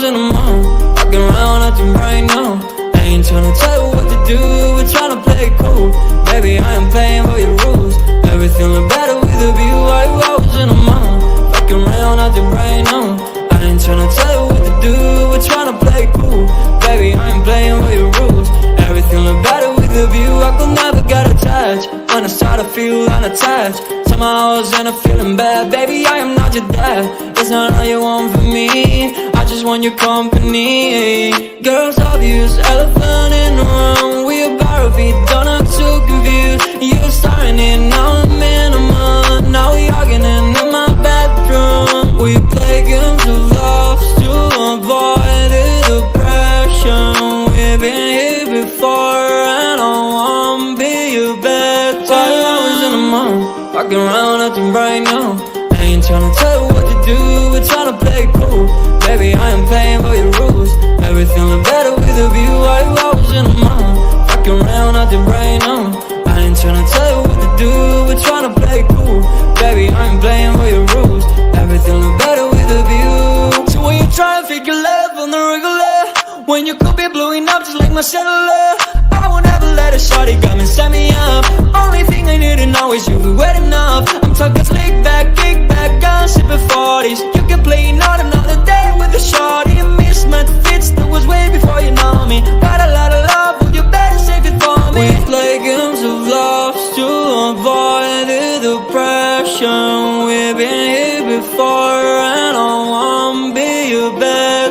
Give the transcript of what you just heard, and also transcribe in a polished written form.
in the mall, walking around acting right now. I ain't tryna tell you what to do, we're tryna play it cool. Baby, I am playing by your rules. Everything look better with a view. I was in the mall, walking around acting right now. I ain't tryna tell you what to do, we're tryna play it cool. Baby, I am playing by your rules. Everything look better with a view. I could never get attached when I start to feel unattached. Somehow I was in a feeling bad. Baby, I am not your dad. It's not all you want from me, I just want your company. Girls obvious, elephant in the room. We about our feet, don't look too confused. You're starting it, now I'm in a mood. Now we arguing in my bedroom. We play games of love to avoid the depression. We've been here before and I won't be your bed. 5 hours in the mall, walking around acting right now. I ain't tryna tell you what to do, we're tryna play it cool. Baby, I am playing by your rules. Everything look better with a view. I was in the mall, walking around acting right now. I ain't tryna tell you what to do, we're tryna play it cool. Baby, I am playing by your rules. Everything look better with a view. So when you try to figure love on the regular, when you could be blowing up just like my cellular, I won't ever let a shawty come and set me up. Only thing I need to know is you be wet enough. I'm talking slick back, kick back, gun sipping 40s. You can play not another day with a shawty. A mismatch fits that was way before you know me. Got a lot of love, but you better save it for me. We play games of love to avoid the depression. We've been here before and I won't be your best.